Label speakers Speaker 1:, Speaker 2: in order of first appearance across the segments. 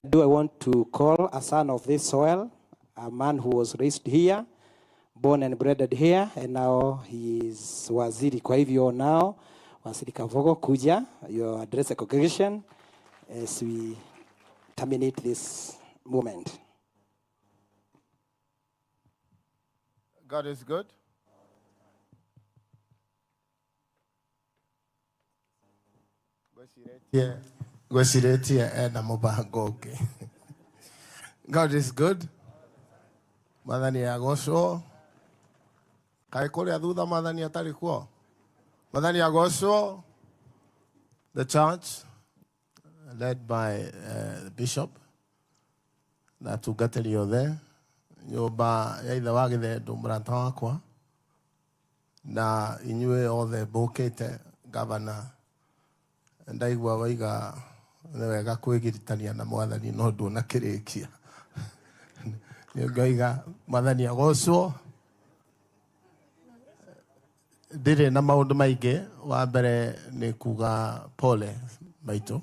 Speaker 1: Do I want to call a son of this soil, a man who was raised here, born and bred here, and now he is waziri. Kwa hivyo now, Waziri Kavogo, kuja, your address a congregation as we terminate this moment.
Speaker 2: God is good. God is good. Madhani ya gosho. Kaikole ya duda madhani ya tarikuo. Madhani ya gosho. The church, led by the bishop, na tugateliyo there. Nyoba ya itha wagithe ndumuranta wakwa. Na inyue othe bukite governor. Ndaigua waiga wega kwigiritania na mwathani no nduna kirikia. Ngaiga mwathani agocwo. Ndire na maundu maingi, wa mbere ni kuga pole maitu.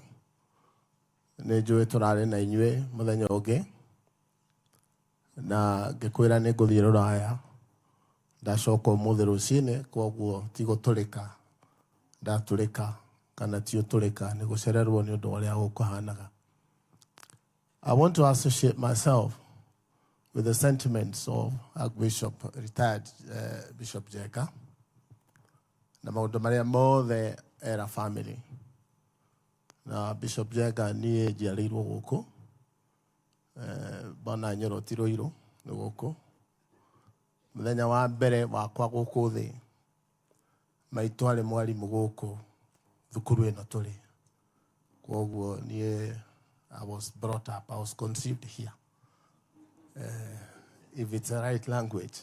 Speaker 2: Ni njui turari na inyue muthenya ungi. Na ngikwira ni nguthii Ruraya. Ndacoka umuthi rucini koguo ti guturika. Ndaturika kana ti uturika ni gucererwo ni undu uria gukuhanaga. I want to associate myself with the sentiments of Archbishop, retired Bishop Jeka. Na maundu maria mothe era family. Na Bishop Jeka ni njiarirwo guku. Bona Nyoro ti Ruiru ni guku. Muthenya wa mbere wakwa guku thi. Maitu ari mwarimu guku thukuru ino turi. Koguo ni I was brought up, I was conceived here. If it's the right language.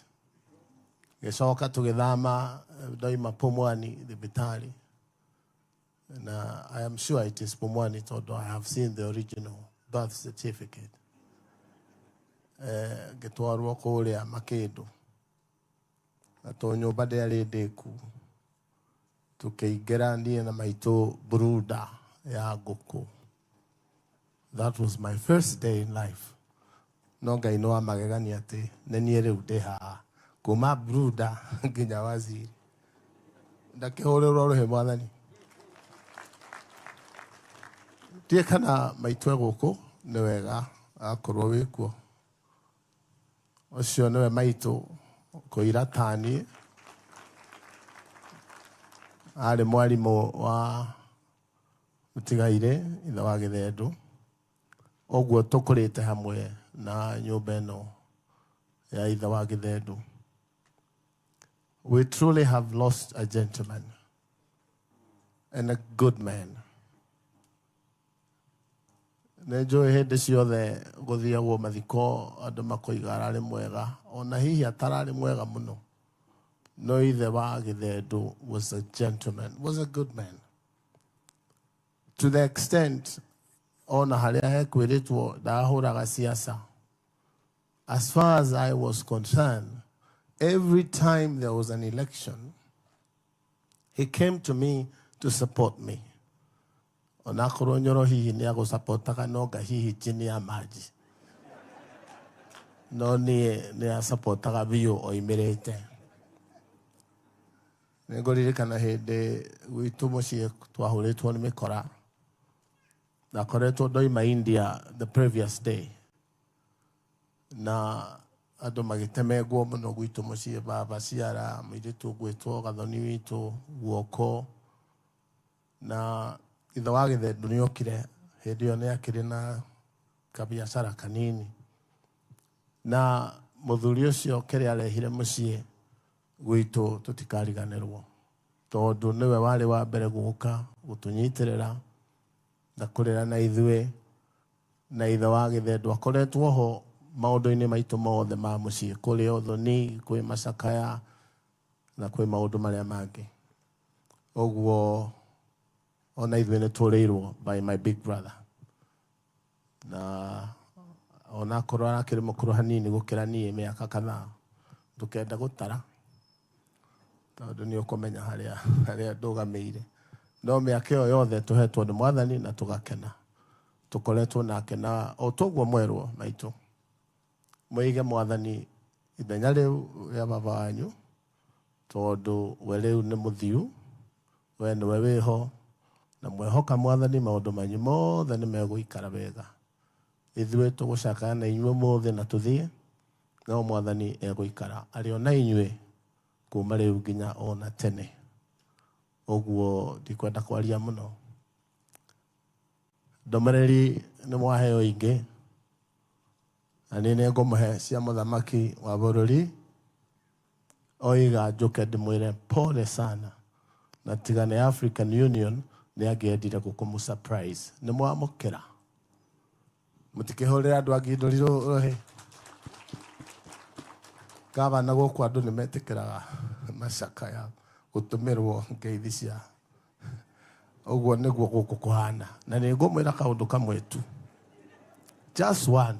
Speaker 2: Gesoka tugithama doima Pumwani thibitari. And I am sure it is Pumwani, although I have seen the original birth certificate. Getwarwo kuria Makindu. Atonyo bade ari ndeku. Tukiigera nie na maitu bruda ya guku. That was my first day in life. No Ngai no amagegania ati nenie riu ndi haha. Kuma bruda nginya waziri. Ndakihurira ruhe mwathani. Tie kana maitu guku ni wega akorwo wikuo. Ocio niwe maitu koira tani. Ari mwarimu wa Mutigaire itha wa Githendu. Oguo tukurite hamwe na nyumba ino ya itha wa Githendu. We truly have lost a gentleman and a good man. Nenjo hindi ciothe guthiagwo mathiko andu makoiga arari mwega ona hihi atarari mwega muno. No ithe wa Githendu was a gentleman, was a good man. To the extent ona haria hekwiritwo ndahuraga siasa. As far as I was concerned, every time there was an election, he came to me to support me. Onakorwo Nyoro hihi ni agusupportaga no nga hihi chini ya maji. No ni asupportaga biu oimirite. Ninguririkana hindi gwitu mucii twahuritwo ni mikora. Nakoretwo ndoima India the previous day. Na andu magitemegwo muno gwitu mucii baba ciara mwiritu gwitwo gathoni witu guoko. Na ithe wa Githendu ni okire hindi yo ni akiri na kabiashara kanini. Na muthuri ucio kiri arehire mucii gwitu tutikariganirwo. Tondu niwe wari wa mbere guka gutunyitirira na kurera na ithue na ithe wa Githendu akoretwo ho maundu-ini maitu mothe ma mucii kuri Uthoni kwi Macakaya na kwi maundu maria mangi. Oguo ona ithue ni tureirwo by my big brother. Na ona korwo arakiri mukuru hanini gukira nie miaka kana ndukenda gutara. tondu ni ukumenya haria ndugameire no miaka iyo yothe tuhetwo ni mwathani na tugakena tukoretwo nake na otoguo mwerwo maitu muige mwathani ithenya riu ria baba wanyu tondu we riu ni muthiu we niwe wiho na mwehoka mwathani maundu manyu mothe ni meguikara wega ithuĩ tũgũcakaya na inyuĩ mũthĩ na tũthiĩ no mwathani egũikara arĩ o na inyuĩ kuma rĩu nginya ona tene ũguo ndikwenda kwaria mũno ndũmĩrĩri nĩ mwaheo ingĩ na niĩ nĩ ngũmũhe cia mũthamaki wa bũrũri oiga njũke ndĩmwĩre pole sana na tiga nĩ African Union nĩ angĩendire gũkũmũsurprise nĩ mwamũkĩra mutikihurira andu angi ndori rohe gavana gũkũ andũ nĩ metĩkĩraga macaka ya gũtũmĩrwo ngeithi cia ũguo nĩguo gũkũ kũhana na nĩ ngũmwĩra kaũndũ kamwe tu just one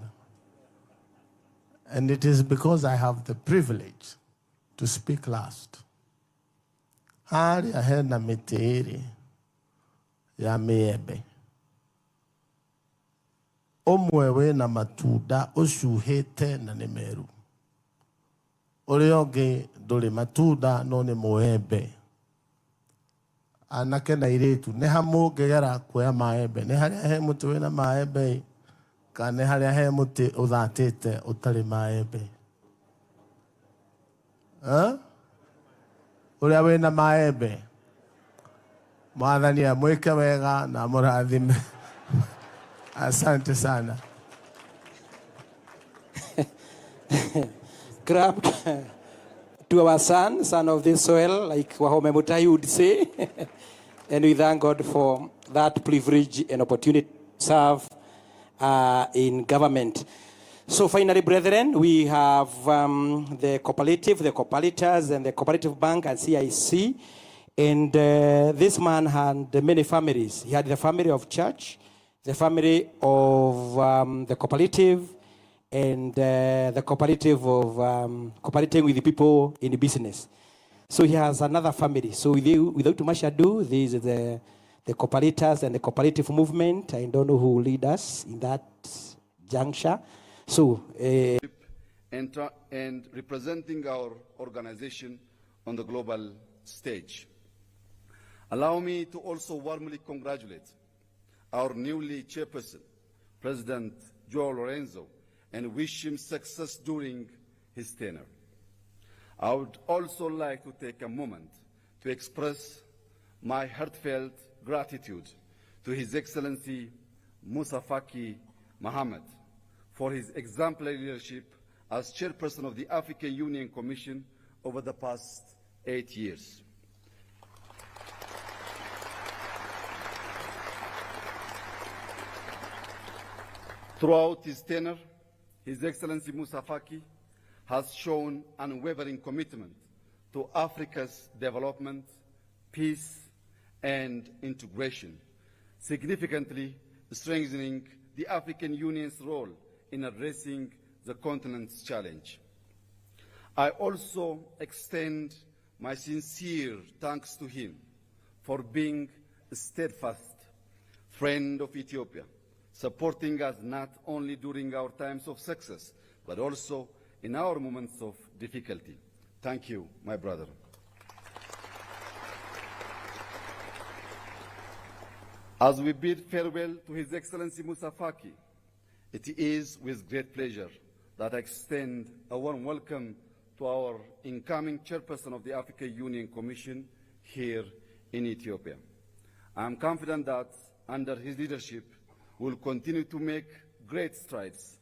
Speaker 2: and it is because I have the privilege to speak last harĩa hena mĩtĩ ĩrĩ ya mĩembe omwe wena matunda ucuhite na nĩ meru ũrĩa ũngĩ ndũrĩ matunda no nĩ mũembe anake na airĩtu nĩ ha mũngĩgera kuoya maembe nĩ harĩa he mũtĩ wĩna maembe kana nĩ harĩa he mũtĩ ũthatĩte ũtarĩ maembe ũrĩa wĩna maembe mwathani amwĩke wega na mũrathime. Asante sana.
Speaker 1: Clap to our son of this soil, like Wahome Mutai would say. And we thank God for that privilege and opportunity to serve in government. So finally, brethren, we have the cooperative, the cooperators, and the cooperative bank and CIC. And this man had many families. He had the family of church, the family of the cooperative, and the cooperative of cooperating with the people in the business. So he has another family. So without too much ado, these are the cooperators and the cooperative movement. I don't know who will lead us in that juncture. So
Speaker 3: and representing our organization on the global stage. Allow me to also warmly congratulate our newly chairperson, President Joao Lorenzo, and wish him success during his tenure. I would also like to take a moment to express my heartfelt gratitude to His Excellency Musa Faki Mohammed for his exemplary leadership as chairperson of the African Union Commission over the past 8 years. Throughout his tenure, His Excellency Musa Faki has shown unwavering commitment to Africa's development, peace, and integration, significantly strengthening the African Union's role in addressing the continent's challenge. I also extend my sincere thanks to him for being a steadfast friend of Ethiopia, supporting us not only during our times of success, but also in our moments of difficulty. Thank you, my brother. As we bid farewell to His Excellency Musa Faki, it is with great pleasure that I extend a warm welcome to our incoming chairperson of the African Union Commission here in Ethiopia. I am confident that under his leadership, we will continue to make great strides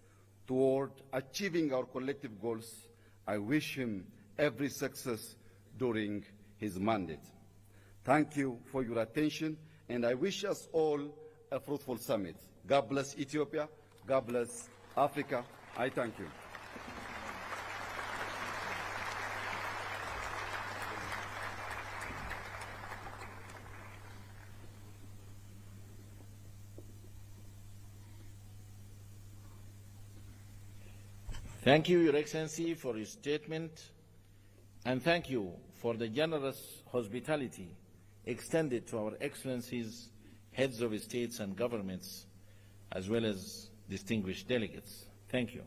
Speaker 3: toward achieving our collective goals. I wish him every success during his mandate. Thank you for your attention, and I wish us all a fruitful summit. God bless Ethiopia. God bless Africa. I thank you.
Speaker 4: Thank you, Your Excellency, for your statement. and thank you for the generous hospitality extended to our Excellencies, heads of states and governments, as well as distinguished delegates. Thank you.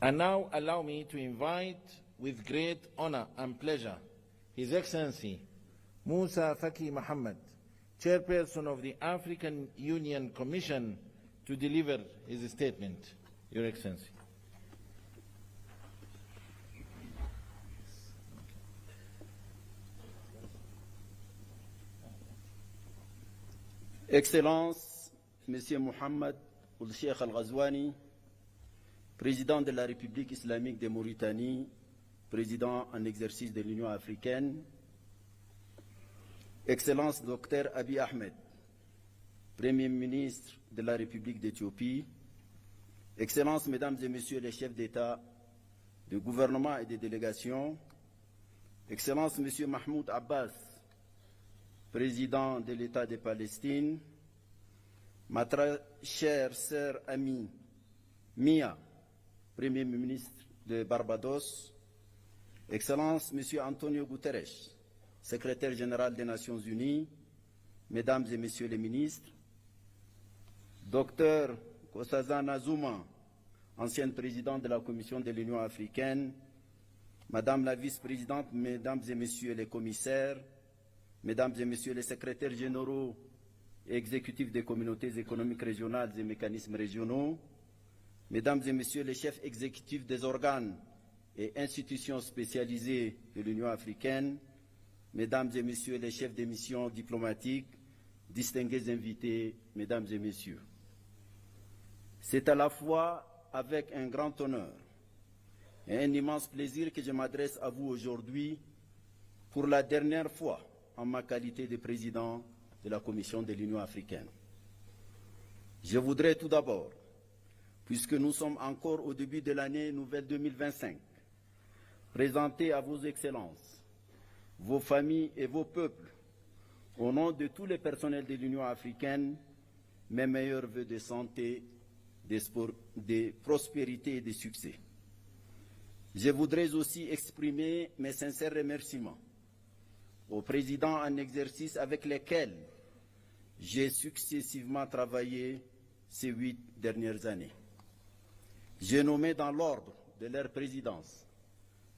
Speaker 4: And now allow me to invite with great honor and pleasure His Excellency Musa Faki Mohammed, Chairperson of the African Union Commission, to deliver his statement. Your Excellency.
Speaker 5: Excellences, Monsieur Mohamed Ould Cheikh Al Ghazouani, Président de la République islamique de Mauritanie, Président en exercice de l'Union africaine, Excellence Dr Abiy Ahmed, Premier ministre de la République d'Éthiopie, Excellences, Mesdames et Messieurs les chefs d'État, de gouvernement et de délégation, Excellences, Monsieur Mahmoud Abbas, Président de l'État de Palestine, ma très chère sœur amie Mia, Premier ministre de Barbados, Excellence, Monsieur Antonio Guterres, Secrétaire général des Nations Unies, Mesdames et Messieurs les ministres, Docteur Nkosazana Zuma, ancienne présidente de la Commission de l'Union africaine, Madame la vice-présidente, Mesdames et Messieurs les commissaires, Mesdames et Messieurs les secrétaires généraux et exécutifs des communautés économiques régionales et mécanismes régionaux, Mesdames et Messieurs les chefs exécutifs des organes et institutions spécialisées de l'Union africaine, Mesdames et Messieurs les chefs des missions diplomatiques, distingués invités, Mesdames et Messieurs. C'est à la fois avec un grand honneur et un immense plaisir que je m'adresse à vous aujourd'hui pour la dernière fois en ma qualité de président de la Commission de l'Union africaine. Je voudrais tout d'abord, puisque nous sommes encore au début de l'année nouvelle 2025, présenter à vos excellences, vos familles et vos peuples, au nom de tous les personnels de l'Union africaine, mes meilleurs vœux de santé, de prospérité et de succès. Je voudrais aussi exprimer mes sincères remerciements aux présidents en exercice avec lesquels j'ai successivement travaillé ces 8 dernières années. J'ai nommé dans l'ordre de leur présidence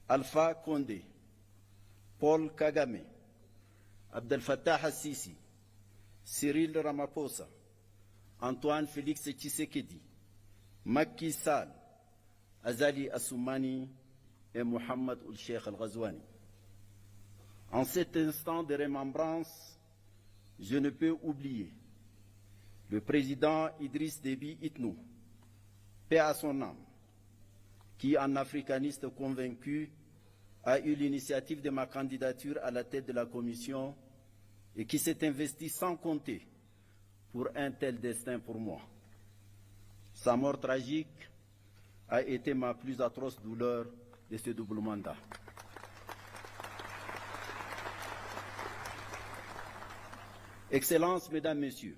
Speaker 5: Alpha Condé, Paul Kagame, Abdel Fattah al-Sisi, Cyril Ramaphosa, Antoine Félix Tshisekedi, Macky Sall, Azali Assoumani et Mohamed Ould Cheikh Al Ghazouani. En cet instant de remembrance, je ne peux oublier le président Idriss Déby Itno, paix à son âme, qui, en africaniste convaincu, a eu l'initiative de ma candidature à la tête de la Commission et qui s'est investi sans compter pour un tel destin pour moi. Sa mort tragique a été ma plus atroce douleur de ce double mandat. Excellences, Mesdames, Messieurs,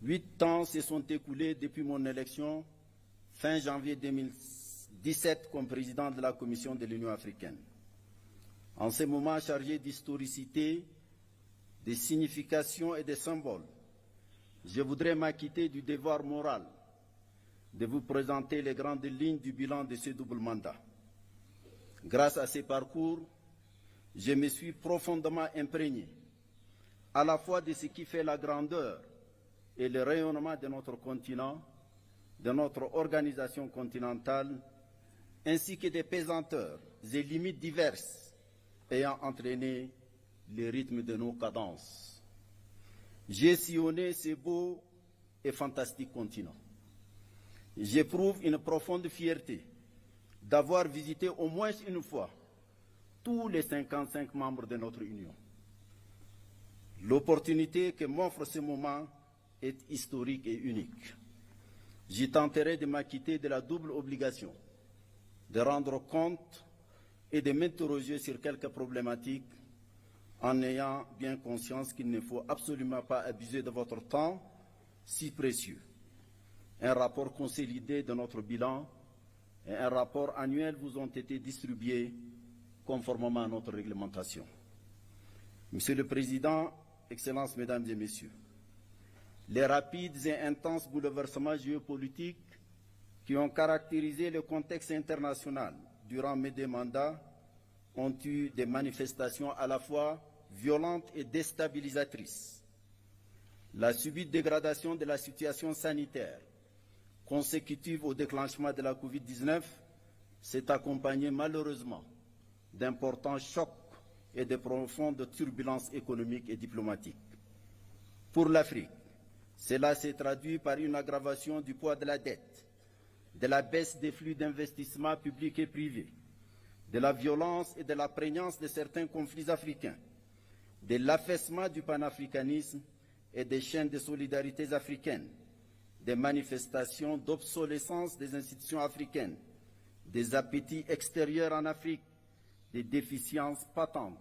Speaker 5: 8 ans se sont écoulés depuis mon élection fin janvier 2017 comme président de la Commission de l'Union africaine. En ces moments chargés d'historicité, de signification et de symboles, je voudrais m'acquitter du devoir moral de vous présenter les grandes lignes du bilan de ce double mandat. Grâce à ces parcours, je me suis profondément imprégné à la fois de ce qui fait la grandeur et le rayonnement de notre continent, de notre organisation continentale, ainsi que des pesanteurs et limites diverses ayant entraîné le rythme de nos cadences. J'ai sillonné ce beau et fantastique continent. J'éprouve une profonde fierté d'avoir visité au moins une fois tous les 55 membres de notre Union. L'opportunité que m'offre ce moment est historique et unique. J'y tenterai de m'acquitter de la double obligation de rendre compte et de m'interroger sur quelques problématiques en ayant bien conscience qu'il ne faut absolument pas abuser de votre temps si précieux. Un rapport consolidé de notre bilan et un rapport annuel vous ont été distribués conformément à notre réglementation. Monsieur le Président, Excellences, Mesdames et Messieurs, les rapides et intenses bouleversements géopolitiques qui ont caractérisé le contexte international durant mes deux mandats ont eu des manifestations à la fois violentes et déstabilisatrices. La subite dégradation de la situation sanitaire consécutive au déclenchement de la Covid-19 s'est accompagnée malheureusement d'importants chocs et de profondes turbulences économiques et diplomatiques. Pour l'Afrique, cela s'est traduit par une aggravation du poids de la dette, de la baisse des flux d'investissement publics et privés, de la violence et de la prégnance de certains conflits africains, de l'affaissement du panafricanisme et des chaînes de solidarité africaines, des manifestations d'obsolescence des institutions africaines, des appétits extérieurs en Afrique, des déficiences patentes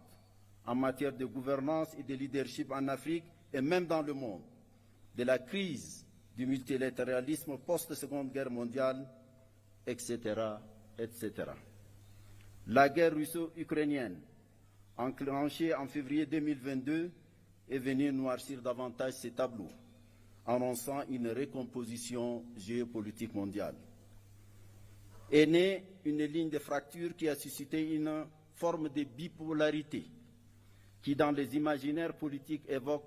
Speaker 5: en matière de gouvernance et de leadership en Afrique et même dans le monde, de la crise du multilatéralisme post-Seconde Guerre mondiale, etc., etc. La guerre russo-ukrainienne, enclenchée en février 2022, est venue noircir davantage ces tableaux, annonçant une recomposition géopolitique mondiale. Est née une ligne de fracture qui a suscité une forme de bipolarité qui, dans les imaginaires politiques, évoque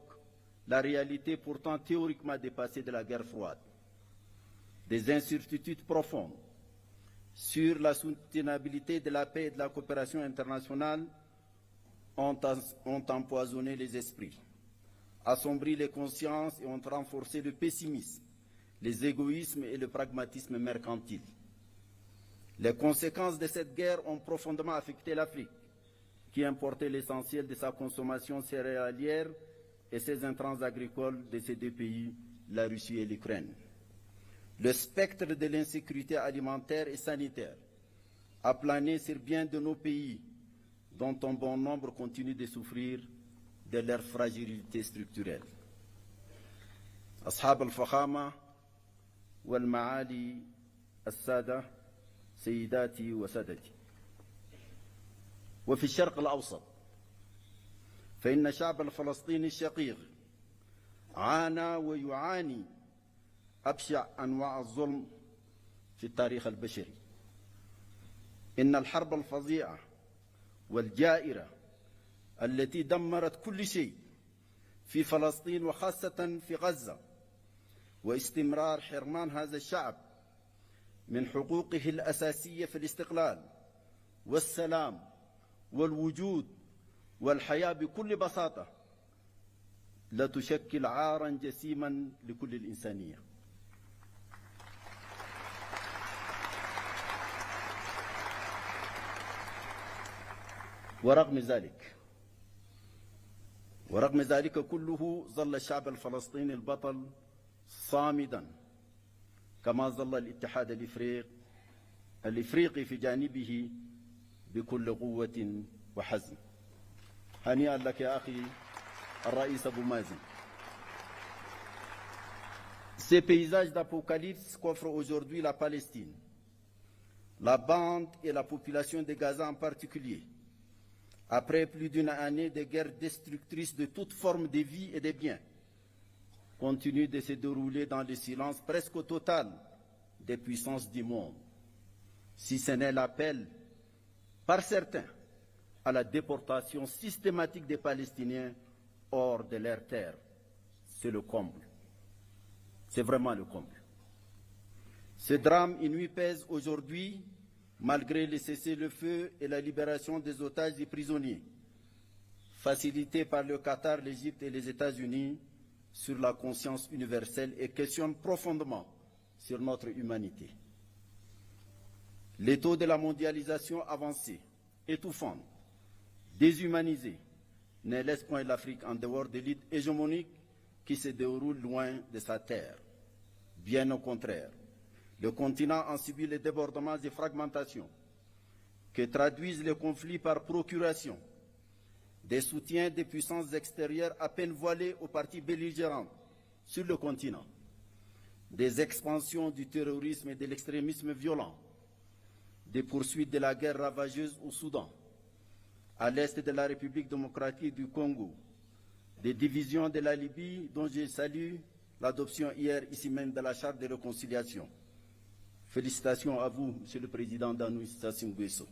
Speaker 5: la réalité pourtant théoriquement dépassée de la guerre froide. Des incertitudes profondes sur la soutenabilité de la paix et de la coopération internationale ont empoisonné les esprits, assombri les consciences et ont renforcé le pessimisme, les égoïsmes et le pragmatisme mercantile. Les conséquences de cette guerre ont profondément affecté l'Afrique, qui importait l'essentiel de sa consommation céréalière et ses intrants agricoles de ces deux pays, la Russie et l'Ukraine. Le spectre de l'insécurité alimentaire et sanitaire a plané sur bien de nos pays, dont un bon nombre continue de souffrir de leur fragilité structurelle. أصحاب الفخامة والمعالي السادة سيداتي وسادتي، وفي الشرق الأوسط فإن الشعب الفلسطيني الشقيق عانى ويعاني أبشع أنواع الظلم في التاريخ البشري. إن الحرب الفظيعة والجائرة التي دمرت كل شيء في فلسطين وخاصة في غزة، واستمرار حرمان هذا الشعب من حقوقه الأساسية في الاستقلال والسلام والوجود والحياة بكل بساطة، لا تشكل عارا جسيما لكل الإنسانية. ورغم ذلك كله ظل الشعب الفلسطيني البطل صامدا، كما ظل الاتحاد الإفريقي في جانبه بكل قوة وحزم. هنيئا لك يا أخي الرئيس أبو مازن. Ces paysages d'apocalypse qu'offre aujourd'hui la Palestine, la bande et la population de Gaza en particulier, après plus d'une année de guerre destructrice de toute forme de vie et de biens, continue de se dérouler dans le silence presque total des puissances du monde, si ce n'est l'appel par certains à la déportation systématique des Palestiniens hors de leurs terres. C'est le comble. C'est vraiment le comble. Ce drame inouï pèse aujourd'hui, malgré le cessez-le-feu et la libération des otages et prisonniers, facilité par le Qatar, l'Égypte et les États-Unis, sur la conscience universelle et questionne profondément sur notre humanité. Les taux de la mondialisation avancée, étouffante, déshumanisée, ne laissent point l'Afrique en dehors de l'élite hégémonique qui se déroule loin de sa terre. Bien au contraire, le continent en subit les débordements et fragmentations que traduisent les conflits par procuration, des soutiens des puissances extérieures à peine voilées aux parties belligérantes sur le continent, des expansions du terrorisme et de l'extrémisme violent, des poursuites de la guerre ravageuse au Soudan, à l'est de la République démocratique du Congo, des divisions de la Libye, dont je salue l'adoption hier ici même de la Charte de réconciliation. Félicitations à vous, Monsieur le Président Danou Sassou Nguesso.